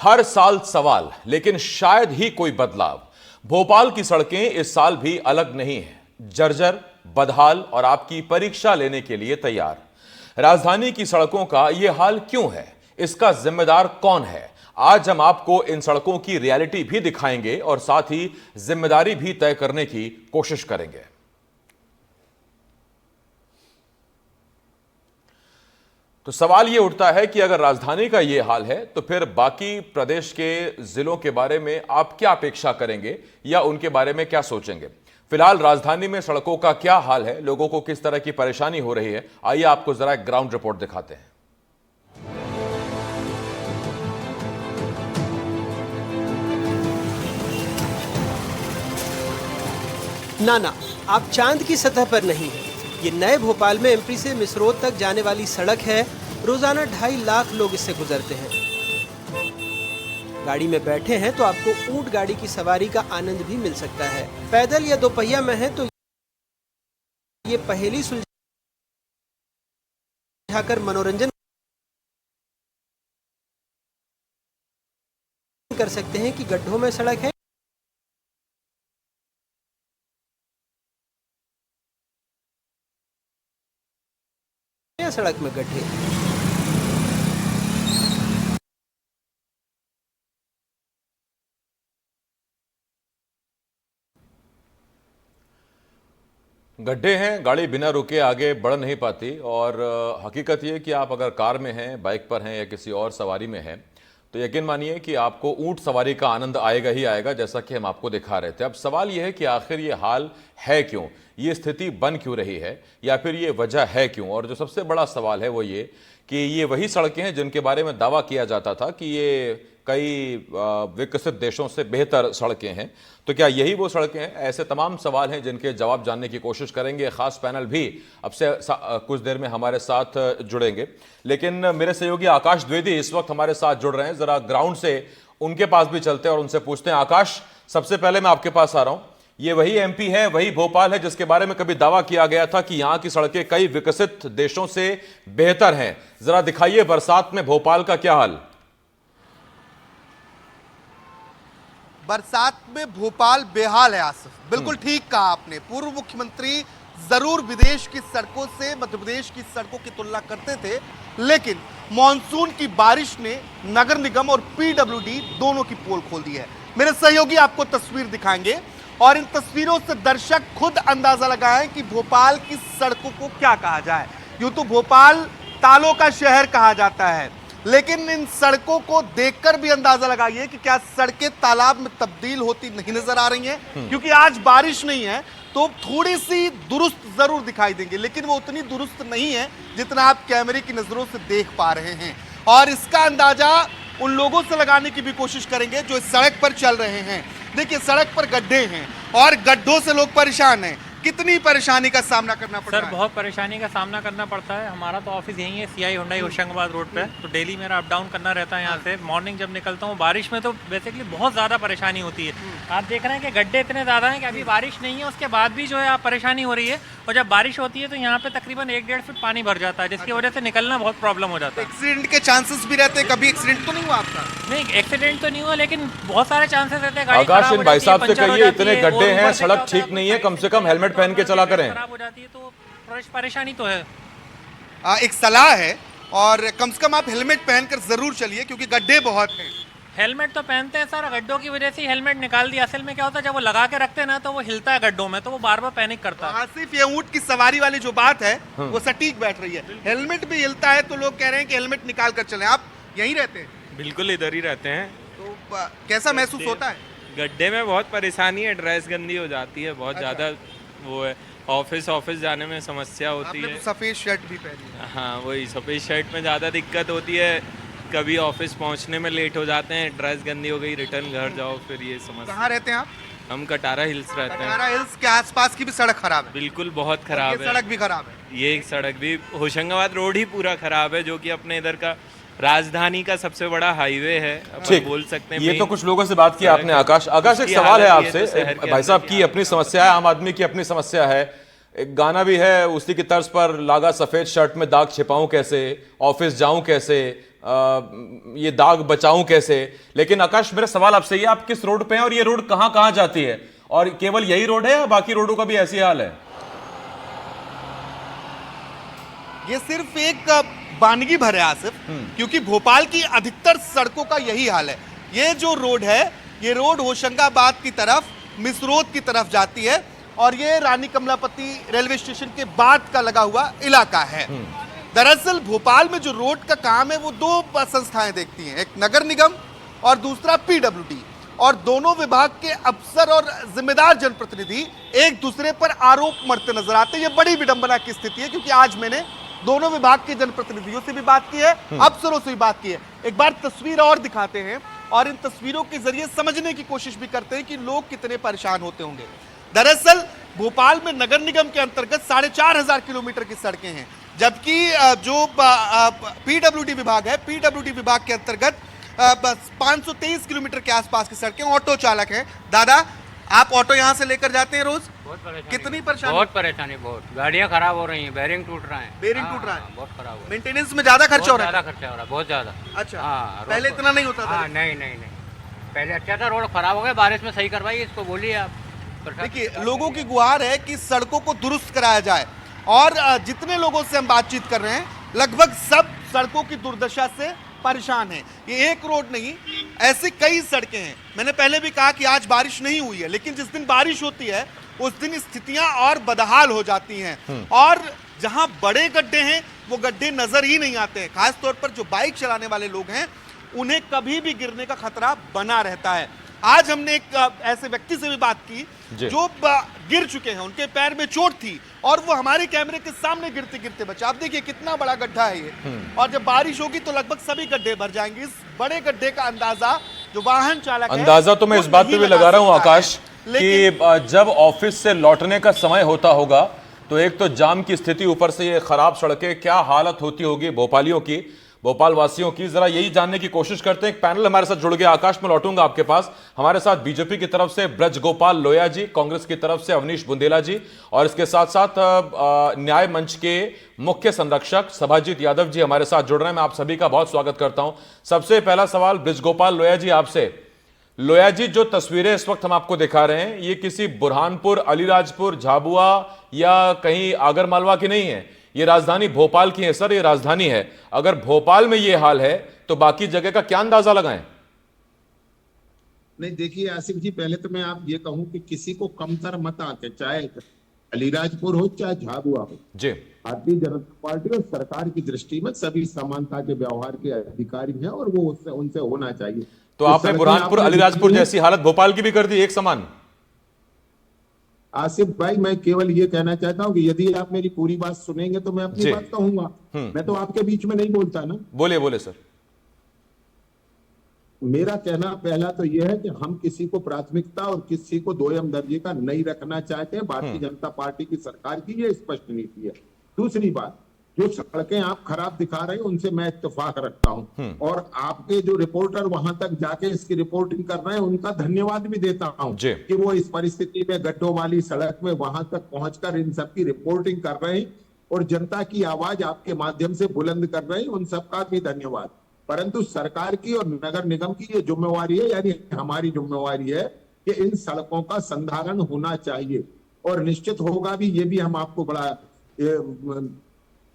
हर साल सवाल, लेकिन शायद ही कोई बदलाव। भोपाल की सड़कें इस साल भी अलग नहीं हैं, जर्जर, बदहाल और आपकी परीक्षा लेने के लिए तैयार। राजधानी की सड़कों का यह हाल क्यों है, इसका जिम्मेदार कौन है? आज हम आपको इन सड़कों की रियलिटी भी दिखाएंगे और साथ ही जिम्मेदारी भी तय करने की कोशिश करेंगे। तो सवाल यह उठता है कि अगर राजधानी का यह हाल है तो फिर बाकी प्रदेश के जिलों के बारे में आप क्या अपेक्षा करेंगे या उनके बारे में क्या सोचेंगे? फिलहाल राजधानी में सड़कों का क्या हाल है, लोगों को किस तरह की परेशानी हो रही है, आइए आपको जरा एक ग्राउंड रिपोर्ट दिखाते हैं। ना, आप चांद की सतह पर नहीं हैं। ये नए भोपाल में एमपी से मिसरोद तक जाने वाली सड़क है। रोजाना 2.5 लाख लोग इससे गुजरते हैं। गाड़ी में बैठे हैं तो आपको ऊंट गाड़ी की सवारी का आनंद भी मिल सकता है। पैदल या दोपहिया में है तो ये पहेली सुलझाकर मनोरंजन कर सकते हैं कि गड्ढों में सड़क है या सड़क में गड्ढे। गड्ढे हैं, गाड़ी बिना रुके आगे बढ़ नहीं पाती और हकीकत यह कि आप अगर कार में हैं, बाइक पर हैं या किसी और सवारी में हैं तो यकीन मानिए कि आपको ऊंट सवारी का आनंद आएगा ही आएगा, जैसा कि हम आपको दिखा रहे थे। अब सवाल यह है कि आखिर ये हाल है क्यों, ये स्थिति बन क्यों रही है, या फिर ये वजह है क्यों? और जो सबसे बड़ा सवाल है वो ये कि ये वही सड़कें हैं जिनके बारे में दावा किया जाता था कि ये कई विकसित देशों से बेहतर सड़कें हैं। तो क्या यही वो सड़कें हैं? ऐसे तमाम सवाल हैं जिनके जवाब जानने की कोशिश करेंगे। खास पैनल भी अब से कुछ देर में हमारे साथ जुड़ेंगे, लेकिन मेरे सहयोगी आकाश द्विवेदी इस वक्त हमारे साथ जुड़ रहे हैं। जरा ग्राउंड से उनके पास भी चलते हैं और उनसे पूछते हैं। आकाश, सबसे पहले मैं आपके पास आ रहा हूं। ये वही एमपी है, वही भोपाल है जिसके बारे में कभी दावा किया गया था कि यहां की सड़कें कई विकसित देशों से बेहतर हैं। जरा दिखाइए बरसात में भोपाल का क्या हाल। बरसात में भोपाल बेहाल है आसिफ, बिल्कुल ठीक कहा आपने। पूर्व मुख्यमंत्री जरूर विदेश की सड़कों से मध्य प्रदेश की सड़कों की तुलना करते थे, लेकिन मॉनसून की बारिश ने नगर निगम और पीडब्ल्यूडी दोनों की पोल खोल दी है। मेरे सहयोगी आपको तस्वीर दिखाएंगे और इन तस्वीरों से दर्शक खुद अंदाजा लगाएं कि भोपाल की सड़कों को क्या कहा जाए। यूं तो भोपाल तालों का शहर कहा जाता है, लेकिन इन सड़कों को देखकर भी अंदाजा लगाइए कि क्या सड़कें तालाब में तब्दील होती नहीं नजर आ रही हैं। क्योंकि आज बारिश नहीं है तो थोड़ी सी दुरुस्त जरूर दिखाई देंगे, लेकिन वो उतनी दुरुस्त नहीं है जितना आप कैमरे की नजरों से देख पा रहे हैं। और इसका अंदाजा उन लोगों से लगाने की भी कोशिश करेंगे जो इस सड़क पर चल रहे हैं। देखिए, सड़क पर गड्ढे हैं और गड्ढों से लोग परेशान हैं। कितनी परेशानी का सामना करना पड़ता है? सर, बहुत परेशानी का सामना करना पड़ता है। हमारा तो ऑफिस यहीं है, सीआई हुंडई होशंगाबाद रोड पे, तो डेली मेरा अप डाउन करना रहता है यहाँ से। मॉर्निंग जब निकलता हूँ बारिश में तो बेसिकली बहुत ज़्यादा परेशानी होती है। आप देख रहे हैं कि गड्ढे इतने ज़्यादा हैं कि अभी बारिश नहीं है, उसके बाद भी जो है आप परेशानी हो रही है। और जब बारिश होती है तो यहाँ पे तकरीबन 1-1.5 फीट पानी भर जाता है, जिसकी वजह से निकलना बहुत प्रॉब्लम हो जाता है। एक्सीडेंट के चांसेस भी रहते हैं। कभी एक्सीडेंट तो नहीं हुआ आपका? नहीं, एक्सीडेंट तो नहीं हुआ, लेकिन बहुत सारे चांसेस रहते हैं। आकाश, इन भाई साहब से कहिए इतने गड्ढे हैं, सड़क ठीक नहीं है, कम से कम हेलमेट पहन के चला करें। खराब हो जाती है तो परेशानी तो है। एक सलाह है और कम से कम आप हेलमेट पहनकर जरूर चलिए, क्योंकि गड्ढे बहुत हैं। हेलमेट तो पहनते हैं सर, गड्ढों की वजह से हेलमेट निकाल दिया। असल में क्या होता है, जब वो लगा के रखते हैं ना तो वो हिलता है गड्ढों में, तो वो बार बार पैनिक करता है। आसिफ, ये ऊंट की सवारी वाली जो बात है वो सटीक बैठ रही है। हेलमेट भी हिलता है तो लोग कह रहे हैं कि हेलमेट निकाल कर चलें। आप यहीं रहते हैं? बिल्कुल इधर ही रहते हैं। तो कैसा महसूस होता है? गड्ढे में बहुत परेशानी है, ड्रेस गंदी हो जाती है, बहुत ज़्यादा वो है। ऑफिस जाने में समस्या होती है। तो सफेद शर्ट भी पहनी है। हाँ, वही सफ़ेद शर्ट में ज़्यादा दिक्कत होती है। कभी ऑफिस पहुंचने में लेट हो जाते हैं, ड्रेस गंदी हो गई, रिटर्न घर जाओ, फिर ये समस्या। कहाँ रहते हैं आप? हम कटारा हिल्स रहते हैं। कटारा हिल्स के आसपास की भी सड़क खराब है? बिल्कुल बहुत खराब है। सड़क भी खराब है? ये सड़क भी, होशंगाबाद रोड ही पूरा खराब है, जो कि अपने इधर का राजधानी का सबसे बड़ा हाईवे है, अपन बोल सकते हैं। ये तो कुछ लोगों से बात की आपने। आकाश, एक सवाल है आपसे। भाई साहब की अपनी समस्या है, आम आदमी की अपनी समस्या है, एक गाना भी है उसी की तर्ज पर, लागा सफेद शर्ट में दाग छिपाऊं कैसे, ऑफिस जाऊं कैसे, ये दाग बचाऊं कैसे। लेकिन आकाश, मेरा सवाल आपसे ये, आप किस रोड पे हैं और ये रोड कहां कहां जाती है, और केवल यही रोड है या बाकी रोडों का भी ऐसी हाल है? ये सिर्फ एक वानगी भर है आसिफ, क्योंकि भोपाल की अधिकतर सड़कों का यही हाल है। ये जो रोड है, ये रोड होशंगाबाद की तरफ, मिसरोद की तरफ जाती है, और ये रानी कमलापति रेलवे स्टेशन के बाद का लगा हुआ इलाका है। दरअसल भोपाल में जो रोड का काम है वो दो संस्थाएं देखती हैं, एक नगर निगम और दूसरा पीडब्ल्यूडी, और दोनों विभाग के अफसर और जिम्मेदार जनप्रतिनिधि एक दूसरे पर आरोप मढ़ते नजर आते हैं। ये बड़ी विडंबना की स्थिति है, क्योंकि आज मैंने दोनों विभाग के जनप्रतिनिधियों से भी बात की है, अफसरों से भी बात की है। एक बार तस्वीर और दिखाते हैं और इन तस्वीरों के जरिए समझने की कोशिश भी करते हैं कि लोग कितने परेशान होते होंगे। दरअसल भोपाल में नगर निगम के अंतर्गत 4500 किलोमीटर की सड़कें हैं, जबकि जो पीडब्ल्यूडी विभाग है, पीडब्ल्यूडी विभाग के अंतर्गत 523 किलोमीटर के आसपास की सड़कें। ऑटो चालक हैं। दादा, आप ऑटो यहाँ से लेकर जाते हैं रोज? बहुत परेशानी, कितनी परेशानी? बहुत परेशानी, बहुत गाड़ियाँ खराब हो रही हैं, बेरिंग टूट रहा है, बेरिंग टूट रहा है, बहुत खराब हो रहा है, मेंटेनेंस में ज्यादा खर्चा हो रहा है? ज्यादा खर्चा हो रहा है, बहुत ज्यादा। अच्छा, हाँ, पहले इतना नहीं होता था? हाँ, नहीं नहीं नहीं, पहले अच्छा था, रोड खराब हो गया, बारिश में सही करवाइए इसको, बोलिए आप। देखिए, लोगों की गुहार है कि सड़कों को दुरुस्त कराया जाए, और जितने लोगों से हम बातचीत कर रहे हैं लगभग सब सड़कों की दुर्दशा से परेशान हैं। ये एक रोड नहीं, ऐसी कई सड़कें हैं। मैंने पहले भी कहा कि आज बारिश नहीं हुई है, लेकिन जिस दिन बारिश होती है उस दिन स्थितियां और बदहाल हो जाती हैं, और जहां बड़े गड्ढे हैं वो गड्ढे नजर ही नहीं आते हैं। खासतौर पर जो बाइक चलाने वाले लोग हैं उन्हें कभी भी गिरने का खतरा बना रहता है। आज हमने एक ऐसे व्यक्ति से भी बात की जो गिर चुके हैं, उनके पैर में चोट थी और वो हमारे कैमरे के सामने गिरते गिरते बचा। आप देखिए कितना बड़ा गड्ढा है ये, और जब बारिश होगी तो लगभग सभी गड्ढे भर जाएंगे। इस बड़े गड्ढे का अंदाजा जो वाहन चालक है, अंदाजा तो मैं इस बात पे भी लगा रहा हूं आकाश कि जब ऑफिस से लौटने का समय होता होगा तो एक तो जाम की स्थिति, ऊपर से ये खराब सड़कें, क्या हालत होती होगी भोपालियों की, भोपाल वासियों की। जरा यही जानने की कोशिश करते हैं। एक पैनल हमारे साथ जुड़ गया। आकाश, में लौटूंगा आपके पास। हमारे साथ बीजेपी की तरफ से ब्रज गोपाल लोया जी, कांग्रेस की तरफ से अवनीश बुंदेला जी, और इसके साथ साथ न्याय मंच के मुख्य संरक्षक सभाजीत यादव जी हमारे साथ जुड़ रहे हैं। मैं आप सभी का बहुत स्वागत करता हूं। सबसे पहला सवाल ब्रज गोपाल लोया जी आपसे। लोया जी, जो तस्वीरें इस वक्त हम आपको दिखा रहे हैं, ये किसी बुरहानपुर, अलीराजपुर, झाबुआ या कहीं आगरमालवा की नहीं है, ये राजधानी भोपाल की है सर, ये राजधानी है। अगर भोपाल में ये हाल है तो बाकी जगह का क्या अंदाजा लगाएं? नहीं, देखिए आसिफ जी, पहले तो मैं आप ये कहूं कि किसी को कमतर मत आके, चाहे अलीराजपुर हो चाहे झाबुआ हो जी, भारतीय जनता पार्टी और सरकार की दृष्टि में सभी समानता के व्यवहार के अधिकारी हैं और वो उनसे होना चाहिए। तो आपने बुरहानपुर, अलीराजपुर जैसी हालत भोपाल की भी कर दी एक समान? आसिफ भाई, मैं केवल ये कहना चाहता हूं कि यदि आप मेरी पूरी बात सुनेंगे तो मैं अपनी बात कहूंगा। मैं तो आपके बीच में नहीं बोलता ना। बोले बोले सर। मेरा कहना पहला तो यह है कि हम किसी को प्राथमिकता और किसी को दोयम दर्जे का नहीं रखना चाहते हैं। भारतीय जनता पार्टी की सरकार की ये स्पष्ट नीति है। दूसरी बात, जो सड़कें आप खराब दिखा रहे हैं उनसे मैं इत्तेफाक रखता हूं, और आपके जो रिपोर्टर वहां तक जाके इसकी रिपोर्टिंग कर रहे हैं उनका धन्यवाद भी देता हूं कि वो इस परिस्थिति में गड्ढों वाली सड़क में वहां तक पहुंचकर इन सब की रिपोर्टिंग कर रहे हैं और जनता की आवाज आपके माध्यम से बुलंद कर रहे हैं। उन सबका भी धन्यवाद। परंतु सरकार की और नगर निगम की ये जिम्मेवारी है, यानी हमारी जिम्मेवारी है कि इन सड़कों का संधारण होना चाहिए, और निश्चित होगा भी। ये भी हम आपको बड़ा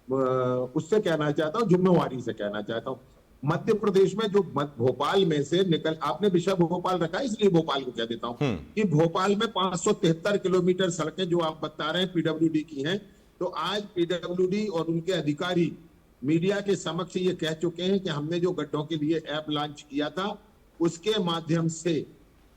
उससे कहना चाहता हूं, जिम्मेवारी से कहना चाहता हूं। मध्य प्रदेश में जो भोपाल में से निकल, आपने विषय भोपाल रखा इसलिए भोपाल को कह देता हूं कि भोपाल में 573 किलोमीटर सड़कें जो आप बता रहे हैं पीडब्ल्यूडी की हैं, तो आज पीडब्ल्यूडी और उनके अधिकारी मीडिया के समक्ष ये कह चुके हैं कि हमने जो गड्ढों के लिए ऐप लॉन्च किया था उसके माध्यम से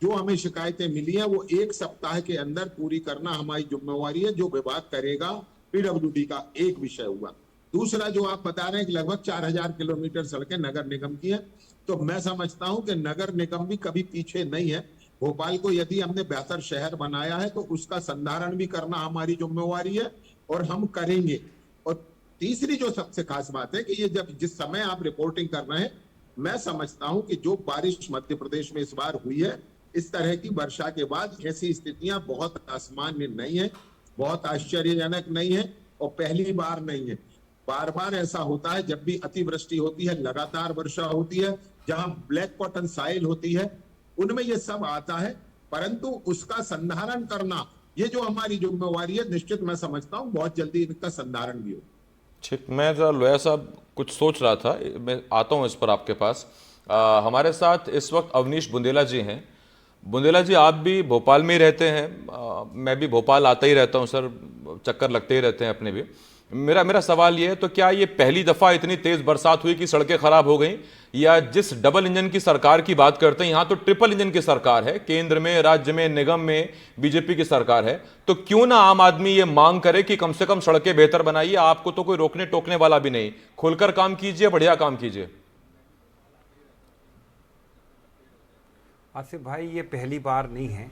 जो हमें शिकायतें मिली हैं वो 1 सप्ताह के अंदर पूरी करना हमारी जिम्मेवारी है। जो विभाग करेगा पीडब्ल्यूडी का एक विषय हुआ। दूसरा, जो आप बता रहे हैं कि लगभग 4000 किलोमीटर सड़कें नगर निगम की हैं, तो मैं समझता हूं कि नगर निगम भी कभी पीछे नहीं है। भोपाल को यदि हमने बेहतर शहर बनाया है तो उसका संधारण भी करना हमारी जिम्मेवारी है और हम करेंगे। और तीसरी जो सबसे खास बात है कि ये जब जिस समय आप रिपोर्टिंग कर रहे हैं, मैं समझता हूं कि जो बारिश मध्य प्रदेश में इस बार हुई है, इस तरह की वर्षा के बाद ऐसी स्थितियां बहुत असामान्य नहीं है। बहुत आश्चर्यजनक नहीं है और पहली बार नहीं है। बार बार ऐसा होता है जब भी अतिवृष्टि होती है, लगातार वर्षा होती है, जहां ब्लैक कॉटन साइल होती है, उनमें ये सब आता है। परंतु उसका संधारण करना ये जो हमारी जिम्मेवारी है, निश्चित मैं समझता हूं बहुत जल्दी इनका संधारण भी हो। ठीक, मैं जरा लोया साहब कुछ सोच रहा था, मैं आता हूं इस पर आपके पास। हमारे साथ इस वक्त अवनीश बुंदेला जी हैं। बुंदेला जी, आप भी भोपाल में ही रहते हैं, मैं भी भोपाल आता ही रहता हूं सर, चक्कर लगते ही रहते हैं अपने भी। मेरा सवाल ये है, तो क्या ये पहली दफा इतनी तेज बरसात हुई कि सड़कें खराब हो गई, या जिस डबल इंजन की सरकार की बात करते हैं, यहां तो ट्रिपल इंजन की सरकार है, केंद्र में, राज्य में, निगम में बीजेपी की सरकार है, तो क्यों ना आम आदमी ये मांग करे कि कम से कम सड़कें बेहतर बनाइए। आपको तो कोई रोकने टोकने वाला भी नहीं, खुलकर काम कीजिए, बढ़िया काम कीजिए। आसिफ भाई, ये पहली बार नहीं है।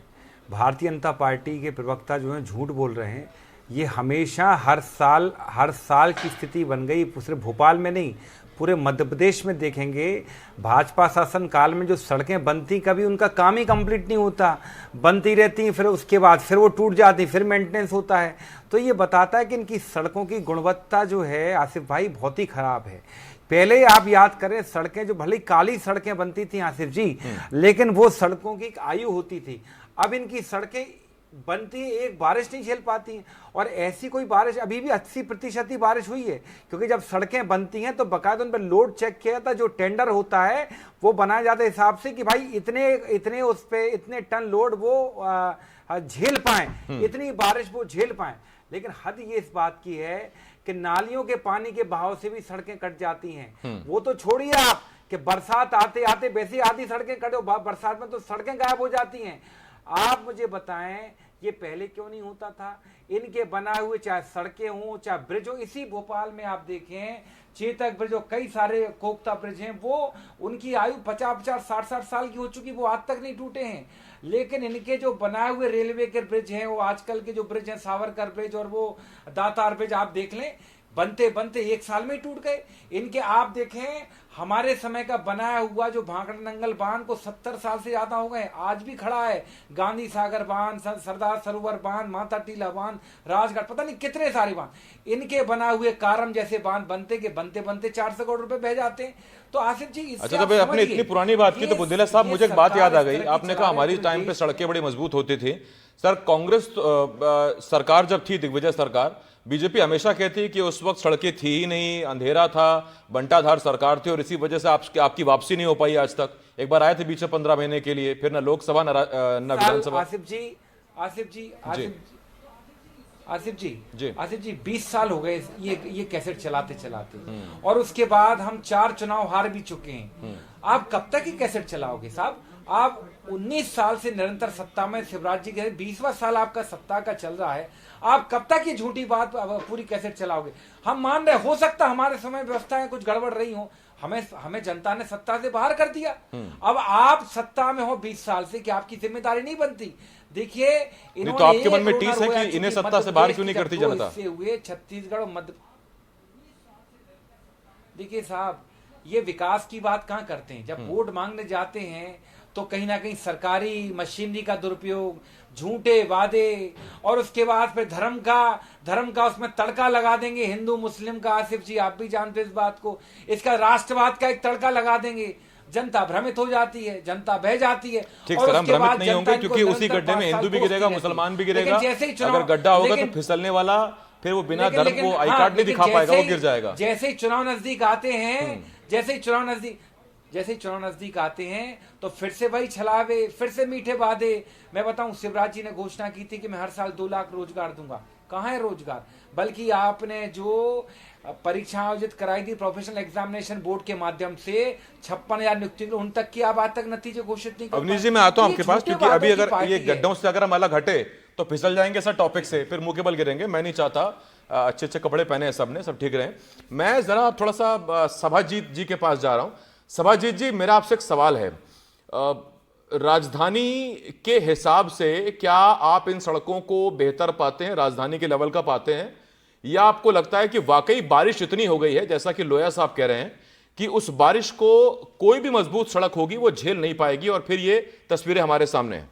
भारतीय जनता पार्टी के प्रवक्ता जो हैं झूठ बोल रहे हैं। ये हमेशा हर साल की स्थिति बन गई, सिर्फ भोपाल में नहीं, पूरे मध्य प्रदेश में देखेंगे। भाजपा शासन काल में जो सड़कें बनती, कभी उनका काम ही कंप्लीट नहीं होता, बनती रहती, फिर उसके बाद फिर वो टूट जाती, फिर मेंटेनेंस होता है। तो ये बताता है कि इनकी सड़कों की गुणवत्ता जो है आसिफ भाई बहुत ही खराब है। पहले आप याद करें, सड़कें जो भले काली सड़कें बनती थी आसिफ जी, लेकिन वो सड़कों की एक आयु होती थी। अब इनकी सड़कें बनती है, एक बारिश नहीं झेल पाती, और ऐसी कोई बारिश अभी भी 80% ही बारिश हुई है, क्योंकि जब सड़कें बनती हैं तो बाकायदा उन पर लोड चेक किया जाता है। जो टेंडर होता है वो बनाया जाता है हिसाब से कि भाई इतने उस पे इतने टन लोड वो झेल पाए, इतनी बारिश वो झेल पाए। लेकिन हद ये इस बात की है कि नालियों के पानी के बहाव से भी सड़कें कट जाती हैं। वो तो छोड़िए आप कि बरसात आते आते वैसे आधी सड़कें कटो, बरसात में तो सड़कें गायब हो जाती हैं। आप मुझे बताएं, ये पहले क्यों नहीं होता था? इनके बनाए हुए चाहे सड़कें हों चाहे ब्रिज हो, इसी भोपाल में आप देखें चेतक ब्रिज हो, कई सारे कोकता ब्रिज हैं, वो उनकी आयु 50-50, 60-60 साल की हो चुकी, वो आज तक नहीं टूटे हैं। लेकिन इनके जो बनाए हुए रेलवे के ब्रिज हैं, वो आजकल के जो ब्रिज हैं, सावरकर ब्रिज और वो दातार ब्रिज, आप देख लें, बनते बनते 1 साल में ही टूट गए। इनके आप देखें, हमारे समय का बनाया हुआ जो भाखड़ा नंगल बांध को 70 साल से ज्यादा हो गए, आज भी खड़ा है। गांधी सागर बांध, सरदार सरोवर बांध, माता टीला बांध, राजघाट, पता नहीं कितने सारे बांध। इनके बनाए हुए कारम जैसे बांध बनते 400 करोड़ रुपए बह जाते हैं। तो आसिफ जी, अच्छा, जब आपने इतनी पुरानी बात की तो बुंदेला साहब, मुझे एक बात याद आ गई। आपने कहा हमारी टाइम पे सड़कें बड़ी मजबूत होती थी। सर, कांग्रेस सरकार जब थी, दिग्विजय सरकार, बीजेपी हमेशा कहती है कि उस वक्त सड़कें थी ही नहीं, अंधेरा था, बंटाधार सरकार थी, और इसी वजह से आपकी वापसी नहीं हो पाई आज तक। एक बार आए थे बीच में 15 महीने के लिए, फिर ना लोकसभा ना विधानसभा। आसिफ जी 20 साल हो गए ये कैसेट चलाते चलाते, और उसके बाद हम 4 चुनाव हार भी चुके हैं। आप कब तक ही कैसेट चलाओगे साहब? आप 19 साल से निरंतर सत्ता में, शिवराज जी के 20वां साल आपका सत्ता का चल रहा है, आप कब तक ये झूठी बात पूरी कैसेट चलाओगे? हम मान रहे, हो सकता हमारे समय व्यवस्थाएं कुछ गड़बड़ रही हो, हमें जनता ने सत्ता से बाहर कर दिया। अब आप सत्ता में हो 20 साल से, कि आपकी जिम्मेदारी नहीं बनती? देखिए, इन्होंने तो आपके मन में टीस है कि इन्हें सत्ता से बाहर क्यों नहीं करती जनता? हुए छत्तीसगढ़ और मध्य, देखिए साहब, ये विकास की बात कहां करते हैं? जब वोट मांगने जाते हैं तो कहीं ना कहीं सरकारी मशीनरी का दुरुपयोग, झूठे वादे, और उसके बाद फिर धर्म का उसमें तड़का लगा देंगे, हिंदू मुस्लिम का। आसिफ जी, आप भी जानते हैं इस बात को। इसका राष्ट्रवाद का एक तड़का लगा देंगे, जनता भ्रमित हो जाती है, जनता बह जाती है। ठीक सर, हम भ्रमित नहीं होंगे, क्योंकि उसी गड्ढे में हिंदू भी गिरेगा, मुसलमान भी गिरेगा। अगर गड्ढा होगा तो फिसलने वाला, फिर वो बिना धर्म को आई कार्ड नहीं दिखा पाएगा, वो गिर जाएगा। जैसे ही चुनाव नजदीक आते हैं, जैसे ही चुनाव नजदीक आते हैं तो फिर से वही छलावे, फिर से मीठे वादे। मैं बताऊं, शिवराज जी ने घोषणा की थी कि मैं हर साल 2 लाख रोजगार दूंगा। कहां है रोजगार? बल्कि आपने जो परीक्षा आयोजित कराई थी प्रोफेशनल एग्जामिनेशन बोर्ड के माध्यम से, 56,000 नियुक्ति, उन तक की आप आज तक नतीजे घोषित नहीं कर पाए। अवनीश जी, मैं आता हूं आपके पास, क्योंकि अभी अगर ये गड्ढों से अगर हम अलग हटे तो फिसल जाएंगे सर टॉपिक से, फिर मुंह के बल गिरेंगे। मैं नहीं चाहता, अच्छे अच्छे कपड़े पहने हैं सबने, सब ठीक रहे। मैं जरा थोड़ा सा सभाजीत जी के पास जा रहा हूं। सभाजीत जी, मेरा आपसे एक सवाल है। राजधानी के हिसाब से क्या आप इन सड़कों को बेहतर पाते हैं, राजधानी के लेवल का पाते हैं, या आपको लगता है कि वाकई बारिश इतनी हो गई है, जैसा कि लोया साहब कह रहे हैं, कि उस बारिश को कोई भी मजबूत सड़क होगी वो झेल नहीं पाएगी, और फिर ये तस्वीरें हमारे सामने हैं?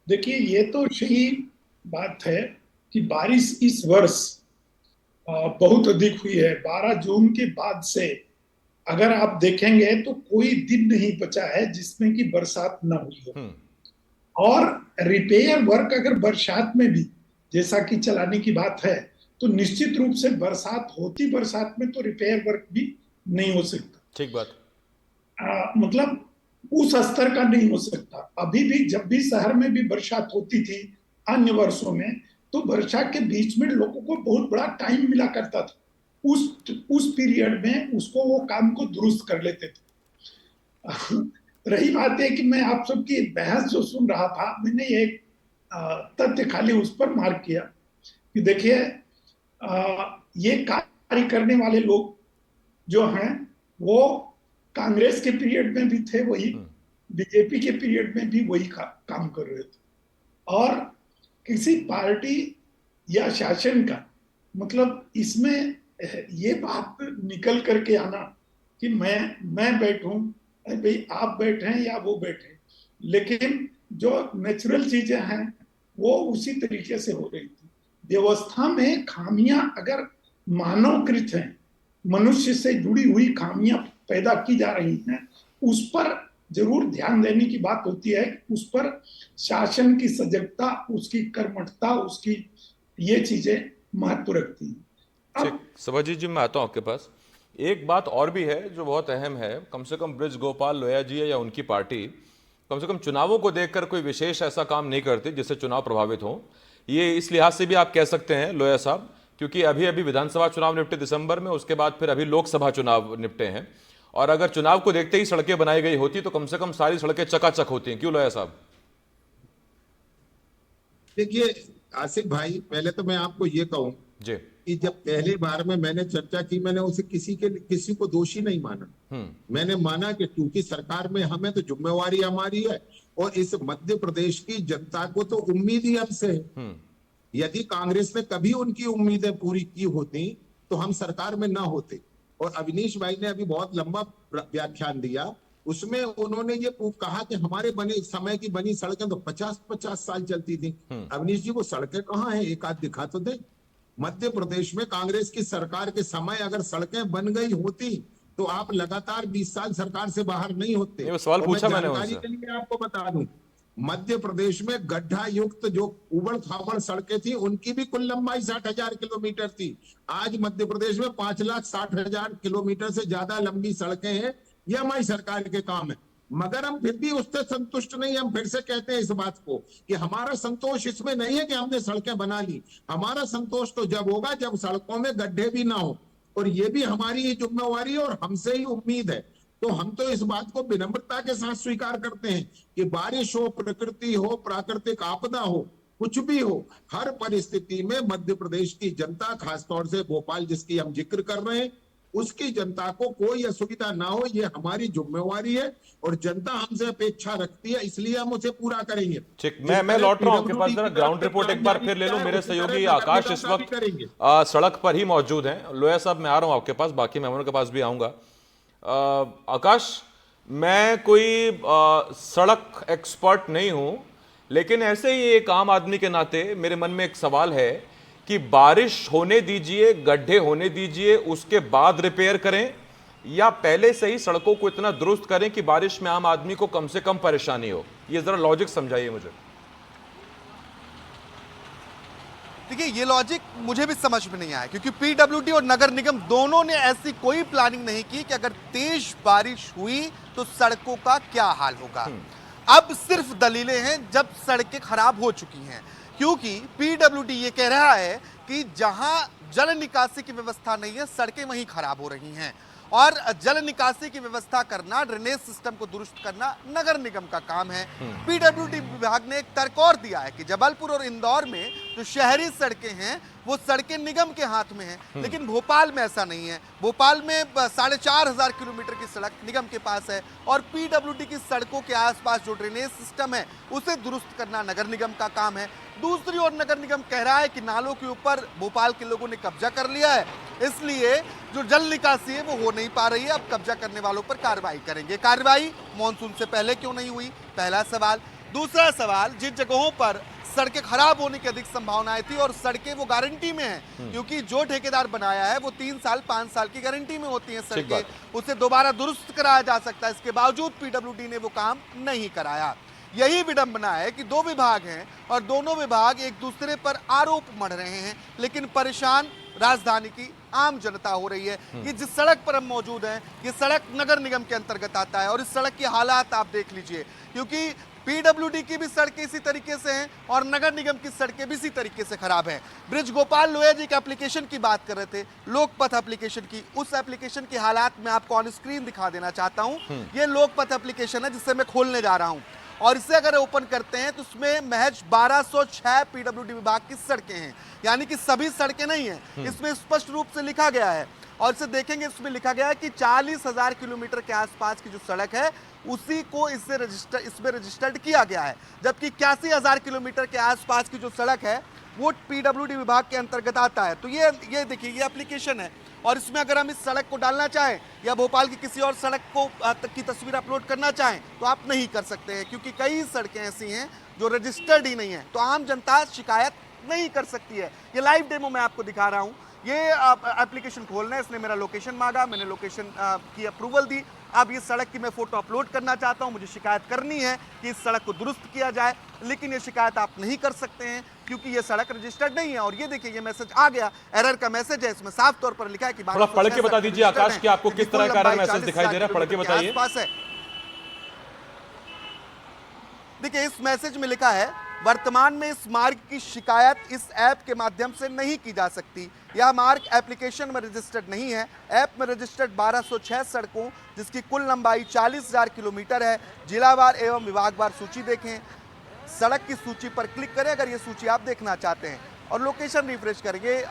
देखिए, ये तो सही बात है कि बारिश इस वर्ष बहुत अधिक हुई है। 12 जून के बाद से अगर आप देखेंगे तो कोई दिन नहीं बचा है जिसमें कि बरसात न हुई हो। और रिपेयर वर्क अगर बरसात में भी जैसा कि चलाने की बात है तो निश्चित रूप से बरसात में तो रिपेयर वर्क भी नहीं हो सकता। ठीक बात। मतलब उस स्तर का नहीं हो सकता। अभी भी जब भी शहर में भी बरसात होती थी अन्य वर्षों में, तो वर्षा के बीच में लोगों को बहुत बड़ा टाइम मिला करता था। उस पीरियड में उसको वो काम को दुरुस्त कर लेते थे। रही बात है कि मैं आप सबकी बहस जो सुन रहा था, मैंने एक तथ्य खाली उस पर मार्क किया कि देखिए ये कार्य करने वाले लोग जो हैं वो कांग्रेस के पीरियड में भी थे वही, बीजेपी के पीरियड में भी वही काम कर रहे थे। और किसी पार्टी या शासन का मतलब इसमें ये बात निकल करके आना कि मैं बैठूं, भाई आप बैठे या वो बैठे, लेकिन जो नेचुरल चीजें हैं वो उसी तरीके से हो रही थी। व्यवस्था में खामियां अगर मानवकृत हैं, मनुष्य से जुड़ी हुई खामियां पैदा की जा रही हैं, उस पर जरूर ध्यान देने की बात होती है। उस पर शासन की सजगता, उसकी कर्मठता, उसकी ये चीजें महत्व रखती हैं। शिवाजी जी, मैं आता हूं आपके पास। एक बात और भी है जो बहुत अहम है, कम से कम ब्रिज गोपाल लोया जी या उनकी पार्टी कम से कम चुनावों को देखकर कोई विशेष ऐसा काम नहीं करती जिससे चुनाव प्रभावित हो। ये इस लिहाज से भी आप कह सकते हैं लोया साहब, क्योंकि अभी अभी विधानसभा चुनाव निपटे दिसंबर में, उसके बाद फिर अभी लोकसभा चुनाव निपटे हैं, और अगर चुनाव को देखते ही सड़कें बनाई गई होती तो कम से कम सारी सड़कें चकाचक होती हैं। क्यों लोया साहब? देखिए आसिफ भाई, पहले तो मैं आपको ये कहूं जी कि जब पहली बार में मैंने चर्चा की, मैंने उसे किसी को दोषी नहीं माना। मैंने माना कि क्योंकि सरकार में हमें तो जिम्मेवारी हमारी है और इस मध्य प्रदेश की जनता को तो उम्मीद ही हमसे है। यदि कांग्रेस ने कभी उनकी उम्मीदें पूरी की होती तो हम सरकार में ना होते। और अविनीश भाई ने अभी बहुत लंबा व्याख्यान दिया, उसमें उन्होंने ये कहा कि हमारे समय की बनी सड़कें तो 50-50 साल चलती थी। अविनीश जी, वो सड़कें कहाँ हैं? एक आध दिखा तो दे। मध्य प्रदेश में कांग्रेस की सरकार के समय अगर सड़कें बन गई होती तो आप लगातार 20 साल सरकार से बाहर नहीं होते। वो सवाल पूछा मैंने उनसे। के लिए आपको बता दूं, मध्य प्रदेश में गड्ढा युक्त जो उबड़ खाबड़ सड़कें थी उनकी भी कुल लंबाई 60,000 किलोमीटर थी। आज मध्य प्रदेश में 5,60,000 किलोमीटर से ज्यादा लंबी सड़कें हैं। ये हमारी सरकार के काम है, मगर हम फिर भी उससे संतुष्ट नहीं। हम फिर से कहते हैं इस बात को कि हमारा संतोष इसमें नहीं है कि हमने सड़कें बना ली। हमारा संतोष तो जब होगा जब सड़कों में गड्ढे भी ना हो, और ये भी हमारी ही जिम्मेवारी है और हमसे ही उम्मीद है। तो हम तो इस बात को विनम्रता के साथ स्वीकार करते हैं कि बारिश हो, प्रकृति हो, प्राकृतिक आपदा हो, कुछ भी हो, हर परिस्थिति में मध्य प्रदेश की जनता, खासतौर से भोपाल जिसकी हम जिक्र कर रहे हैं, उसकी जनता को कोई असुविधा ना हो, ये हमारी जिम्मेवारी है और जनता हमसे अपेक्षा रखती है, इसलिए हम उसे पूरा करेंगे। ठीक, मैं लौट रहा हूं आपके पास। जरा ग्राउंड रिपोर्ट एक बार फिर ले लूं। मेरे सहयोगी आकाश इस वक्त सड़क पर ही मौजूद हैं। लोया साहब, मैं आ रहा हूं आपके पास, बाकी मेहमानों के पास भी आऊंगा। आकाश, मैं कोई सड़क एक्सपर्ट नहीं हूं, लेकिन ऐसे ही एक आम आदमी के नाते मेरे मन में एक सवाल है कि बारिश होने दीजिए, गड्ढे होने दीजिए, उसके बाद रिपेयर करें, या पहले से ही सड़कों को इतना दुरुस्त करें कि बारिश में आम आदमी को कम से कम परेशानी हो? ये जरा लॉजिक समझाइए मुझे। देखिए, ये लॉजिक मुझे भी समझ में नहीं आया, क्योंकि पीडब्ल्यूडी और नगर निगम दोनों ने ऐसी कोई प्लानिंग नहीं की कि अगर तेज बारिश हुई तो सड़कों का क्या हाल होगा। अब सिर्फ दलीलें हैं जब सड़कें खराब हो चुकी हैं, क्योंकि पीडब्ल्यूडी ये कह रहा है कि जहां जल निकासी की व्यवस्था नहीं है, सड़कें वहीं खराब हो रही हैं, और जल निकासी की व्यवस्था करना, ड्रेनेज सिस्टम को दुरुस्त करना नगर निगम का काम है। पीडब्ल्यूडी विभाग ने एक तर्क और दिया है कि जबलपुर और इंदौर में जो शहरी सड़कें हैं वो सड़कें निगम के हाथ में हैं, लेकिन भोपाल में ऐसा नहीं है। भोपाल में 4,500 किलोमीटर की सड़क निगम के पास है, और पीडब्ल्यूडी की सड़कों के आसपास जो ड्रेनेज सिस्टम है उसे दुरुस्त करना नगर निगम का काम है। दूसरी ओर नगर निगम कह रहा है कि नालों के ऊपर भोपाल के लोगों ने कब्जा कर लिया है, इसलिए जो जल निकासी है वो हो नहीं पा रही है। अब कब्जा करने वालों पर कार्रवाई करेंगे। कार्रवाई मॉनसून से पहले क्यों नहीं हुई, पहला सवाल। दूसरा सवाल, जिन जगहों पर सड़कें खराब होने की अधिक संभावनाएं थी और सड़कें वो गारंटी में हैं, क्योंकि जो ठेकेदार बनाया है वो 3 साल 5 साल की गारंटी में होती हैं सड़कें, उसे दोबारा दुरुस्त कराया जा सकता है। इसके बावजूद पीडब्ल्यूडी ने वो काम नहीं कराया। यही विडंबना है कि दो विभाग हैं और दोनों विभाग एक दूसरे पर आरोप मढ़ रहे हैं, लेकिन परेशान राजधानी की आम जनता हो रही है। ये जिस सड़क पर हम मौजूद हैं, ये सड़क नगर निगम के अंतर्गत आता है और इस सड़क की हालात आप देख लीजिए, क्योंकि पीडब्ल्यूडी की भी सड़कें इसी तरीके से हैं और नगर निगम की सड़कें भी इसी तरीके से खराब हैं। ब्रिज गोपाल लोया जी के एप्लीकेशन की बात कर रहे थे, लोकपथ एप्लीकेशन की, उस एप्लीकेशन की हालात मैं आपको ऑन स्क्रीन दिखा देना चाहता हूं। ये लोकपथ एप्लीकेशन है जिससे मैं खोलने जा रहा हूं और इसे अगर ओपन करते हैं तो उसमें महज 1206 पीडब्ल्यूडी विभाग की सड़कें हैं, यानी कि सभी सड़कें नहीं हैं। इसमें स्पष्ट रूप से लिखा गया है और इसे देखेंगे, इसमें लिखा गया है कि 40,000 किलोमीटर के आसपास की जो सड़क है उसी को इसमें रजिस्टर्ड किया गया है, जबकि 81,000 किलोमीटर के आसपास की जो सड़क है वो पीडब्ल्यूडी विभाग के अंतर्गत आता है। तो ये देखिए, ये एप्लीकेशन है और इसमें अगर हम इस सड़क को डालना चाहें या भोपाल की किसी और सड़क को की तस्वीर अपलोड करना चाहें तो आप नहीं कर सकते हैं, क्योंकि कई सड़कें ऐसी हैं जो रजिस्टर्ड ही नहीं है। तो आम जनता शिकायत नहीं कर सकती है। ये लाइव डेमो मैं आपको दिखा रहा हूँ। ये एप्लीकेशन खोलना है, इसने मेरा लोकेशन मांगा, मैंने लोकेशन की अप्रूवल दी। अब ये सड़क की मैं फोटो अपलोड करना चाहता हूँ, मुझे शिकायत करनी है कि इस सड़क को दुरुस्त किया जाए, लेकिन ये शिकायत आप नहीं कर सकते हैं क्योंकि ये सड़क रजिस्टर्ड नहीं है। और ये देखिए, ये मैसेज आ गया, एरर का मैसेज है, इसमें साफ तौर पर लिखा है कि थोड़ा पढ़ के बता दीजिए आकाश कि आपको किस तरह का एरर मैसेज दिखाई दे रहा है, पढ़ के बताइए। देखिए, इस मैसेज में लिखा है, वर्तमान में इस मार्ग की शिकायत इस ऐप के माध्यम से नहीं की जा सकती। यह मार्ग एप्लीकेशन में रजिस्टर्ड नहीं है। ऐप में रजिस्टर्ड 1206 सड़कों जिसकी कुल लंबाई 40,000 किलोमीटर है। जिलावार एवं विभागवार सूची देखें, सड़क की सूची पर क्लिक करें अगर ये सूची आप देखना चाहते हैं और लोकेशन रिफ्रेश करेंगे,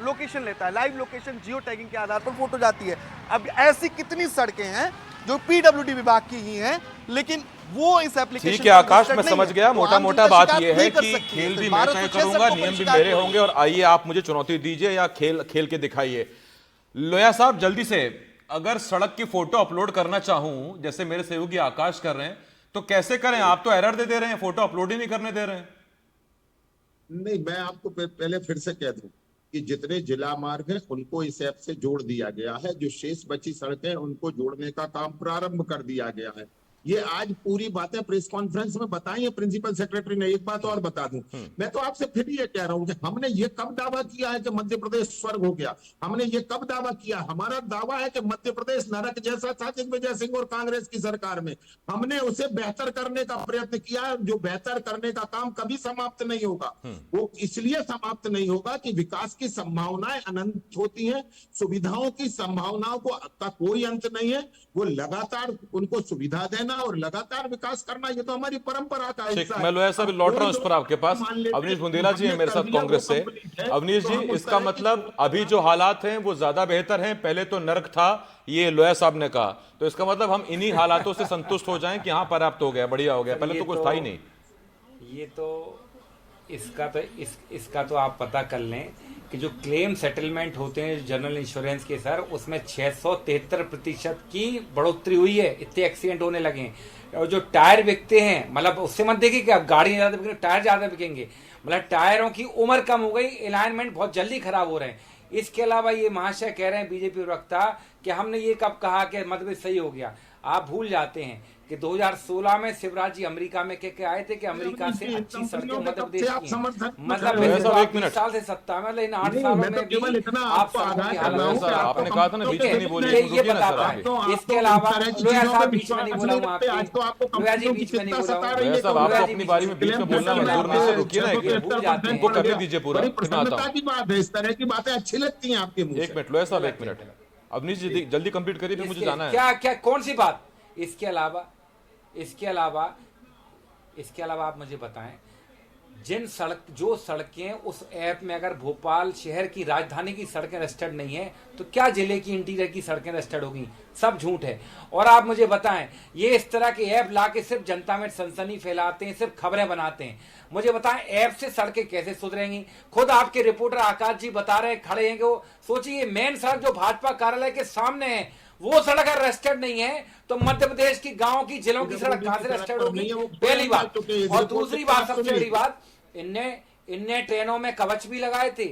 लोकेशन लेता है, लाइव लोकेशन जियो टैगिंग के आधार पर फोटो जाती है। अब ऐसी कितनी सड़कें हैं जो पीडब्ल्यूडी विभाग की ही हैं, लेकिन वो इस एप्लीकेशन ठीक है आकाश, मैं समझ गया। मोटा मोटा बात यह है कि खेल भी मैं तय करूंगा, नियम भी मेरे होंगे और आइए आप मुझे चुनौती दीजिए या खेल के दिखाइए। लोया साहब, जल्दी से, अगर सड़क की फोटो अपलोड करना चाहूं जैसे मेरे सहयोगी आकाश कर रहे हैं तो कैसे करें? आप तो एरर दे रहे हैं, फोटो अपलोड ही नहीं करने दे रहे हैं। नहीं, मैं आपको पहले फिर से कह दूं कि जितने जिला मार्ग हैं उनको इस ऐप से जोड़ दिया गया है। जो शेष बची सड़कें उनको जोड़ने का काम प्रारंभ कर दिया गया है। ये आज पूरी बातें प्रेस कॉन्फ्रेंस में बताई है प्रिंसिपल सेक्रेटरी ने। एक बात और बता दूं, मैं तो आपसे फिर ये कह रहा हूं कि हमने ये कब दावा किया है कि मध्य प्रदेश स्वर्ग हो गया? हमने ये कब दावा किया? हमारा दावा है कि मध्य प्रदेश नरक जैसा था दिग्विजय सिंह और कांग्रेस की सरकार में। हमने उसे बेहतर करने का प्रयत्न किया। जो बेहतर करने का काम कभी समाप्त नहीं होगा। वो इसलिए समाप्त नहीं होगा कि विकास की संभावनाएं अनंत होती हैं, सुविधाओं की संभावनाओं का कोई अंत नहीं है। वो लगातार उनको सुविधा देना और लगातार विकास करना, ये तो हमारी परंपरा का हिस्सा है। मैं लोया साहब लौट रहा हूं उस पर आपके पास। अवनीश बुंदेला जी है मेरे साथ कांग्रेस से। अवनीश जी, इसका मतलब अभी जो हालात हैं वो ज्यादा बेहतर हैं, पहले तो नरक था, ये लोया साहब ने कहा। तो इसका मतलब हम इन्हीं हालातों से संतुष्ट हो जाएं कि हाँ पर्याप्त हो गया, बढ़िया हो गया, पहले तो कुछ था ही नहीं। ये तो इसका तो आप पता कर लें कि जो क्लेम सेटलमेंट होते हैं जनरल इंश्योरेंस के सर, उसमें 673% की बढ़ोतरी हुई है। इतने एक्सीडेंट होने लगे हैं। और जो टायर बिकते हैं, मतलब उससे मत देखिए कि अब गाड़ी ज्यादा बिकेंगे, टायर ज्यादा बिकेंगे, मतलब टायरों की उम्र कम हो गई, अलाइनमेंट बहुत जल्दी खराब हो रहे हैं। इसके अलावा ये महाशय कह रहे हैं बीजेपी प्रवक्ता कि हमने ये कब कहा कि मध्य प्रदेश सही हो गया। आप भूल जाते हैं कि 2016 में शिवराज जी अमेरिका में कह के आए थे कि अमेरिका से अच्छी सड़कें मध्य प्रदेश की हैं। मतलब 20 साल से सत्ता में, लेकिन 8 सालों में भी आप आपने कहा था ना बीच में नहीं बोलिए, ये बताता है। इसके अलावा लोया साहब बीच में नहीं बोला हूँ आपकी, लोया जी बीच में नहीं बोला हूँ। लोया साहब, आपको अपनी बारी में बीच में बोलना मंजूर नहीं है, रुकिए ना, उनको करने दीजिए पूरा। इस तरह की बातें अच्छी लगती हैं आपके मुंह से। एक मिनट लोया साहब, एक मिनट। अवनीश जी जल्दी कंप्लीट करिए, फिर मुझे जाना है। क्या कौन सी बात? इसके अलावा आप मुझे बताएं, जो सड़कें उस ऐप में अगर भोपाल शहर की राजधानी की सड़कें रजिस्टर्ड नहीं है तो क्या जिले की इंटीरियर की सड़कें रजिस्टर्ड होगी? सब झूठ है। और आप मुझे बताएं, ये इस तरह के ऐप लाके सिर्फ जनता में सनसनी फैलाते हैं, सिर्फ खबरें बनाते हैं। मुझे बताएं, ऐप से सड़कें कैसे सुधरेंगी? खुद आपके रिपोर्टर आकाश जी बता रहे खड़े हैं कि वो सोचिए मेन सड़क जो भाजपा कार्यालय के सामने है वो सड़क अगर रजिस्टर्ड नहीं है तो मध्य प्रदेश की गांव की जिलों की सड़क कहां से रजिस्टर्ड होगी? पहली बात। और दूसरी बात, सबसे बड़ी बात, इनने इनने ट्रेनों में कवच भी लगाए थे,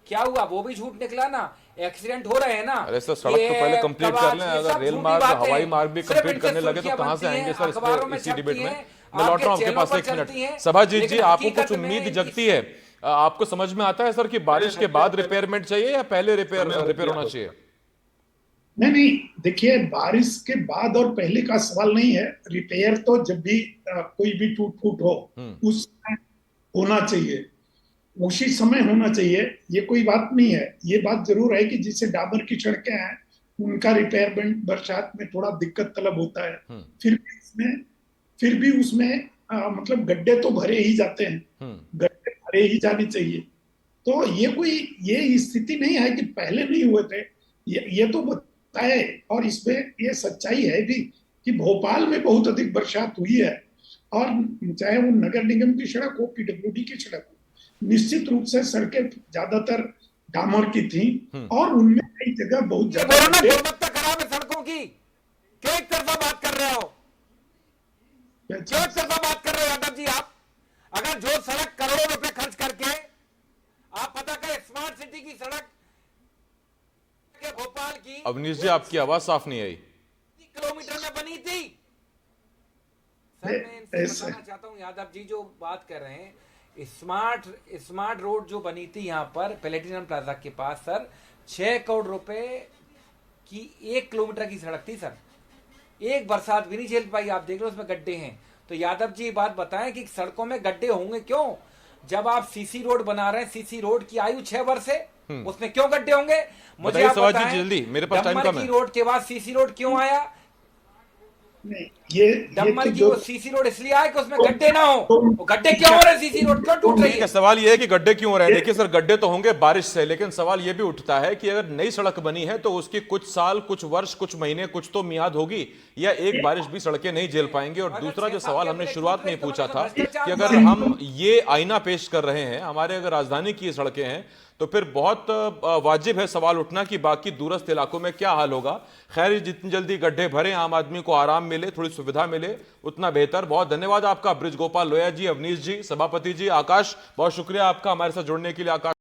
क्या हुआ? वो भी झूठ निकला ना। एक्सीडेंट हो रहे हैं ना। अरे सर, सड़क तो पहले कंप्लीट कर लें। अगर रेल मार्ग, हवाई मार्ग भी कंप्लीट करने लगे तो कहां से आएंगे सर इसी डिबेट में? मैं लौट रहा हूं आपके पास 1 मिनट। सभाजीत जी, आपको कुछ उम्मीद जगती है? आपको समझ में आता है सर कि बारिश के बाद रिपेयरमेंट चाहिए या पहले रिपेयर होना चाहिए? नहीं, देखिए, बारिश के बाद और पहले का सवाल नहीं है। रिपेयर तो जब भी कोई भी टूट फूट हो उस समय होना चाहिए, उसी समय होना चाहिए। ये कोई बात नहीं है। ये बात जरूर है कि जिसे डामर की सड़कें हैं उनका रिपेयरमेंट बरसात में थोड़ा दिक्कत तलब होता है। फिर भी उसमें मतलब गड्ढे तो भरे ही जाते हैं, गड्ढे भरे ही जाने चाहिए। तो ये स्थिति नहीं है कि पहले नहीं हुए थे। ये तो बताए, और इसमें ये सच्चाई है भी कि भोपाल में बहुत अधिक बरसात हुई है, और चाहे वो नगर निगम की सड़क हो, पीडब्ल्यूडी की सड़क हो, निश्चित रूप से सड़कें ज्यादातर डामर की थी, और उनमें कई जगह बहुत ज्यादा गुणवत्ता खराब है सड़कों की। क्यों एक तरफा बात कर रहे हो? क्यों एक तरफा बात कर रहे हो यादव जी आप? अगर जो सड़क करोड़ों रुपए खर्च करके आप पता करें, स्मार्ट सिटी की सड़क के भोपाल की, अवनीश जी, आपकी आवाज साफ नहीं आई। किलोमीटर में बनी थी सर। मैं इनसे बताना चाहता हूं, यादव जी जो बात कर रहे हैं, स्मार्ट रोड जो बनी थी यहाँ पर प्लेटिनम प्लाजा के पास सर, 6 करोड़ रुपए की 1 किलोमीटर की सड़क थी सर। एक बरसात भी नहीं झेल पाई। आप देख लो उसमें गड्ढे हैं। तो यादव जी बात बताएं कि सड़कों में गड्ढे होंगे क्यों? जब आप सीसी रोड बना रहे हैं, सीसी रोड की आयु 6 वर्ष है, उसमें क्यों गड्ढे होंगे? मुझे आप बताएं, जल्दी, मेरे पास टाइम कम है। रोड के बाद सीसी रोड क्यों आया? ये डम्मर की वो सीसी रोड इसलिए आए कि उसमें गड्ढे ना हो। वो गड्ढे क्यों हो रहे? सीसी रोड क्यों टूट रही है? सवाल ये है कि गड्ढे क्यों हो रहे हैं। देखिए सर, गड्ढे तो होंगे बारिश से, लेकिन सवाल ये भी उठता है कि अगर नई सड़क बनी है तो उसकी कुछ साल, कुछ वर्ष, कुछ महीने, कुछ तो मियाद होगी, या एक बारिश भी सड़कें नहीं झेल पाएंगे। और दूसरा जो सवाल हमने शुरुआत में पूछा था कि अगर हम ये आईना पेश कर रहे हैं, हमारे अगर राजधानी की सड़कें हैं, तो फिर बहुत वाजिब है सवाल उठना कि बाकी दूरस्थ इलाकों में क्या हाल होगा। खैर, जितनी जल्दी गड्ढे भरे, आम आदमी को आराम मिले, थोड़ी सुविधा मिले, उतना बेहतर। बहुत धन्यवाद आपका ब्रिज गोपाल लोया जी, अवनीश जी, सभापति जी, आकाश, बहुत शुक्रिया आपका हमारे साथ जुड़ने के लिए। आकाश।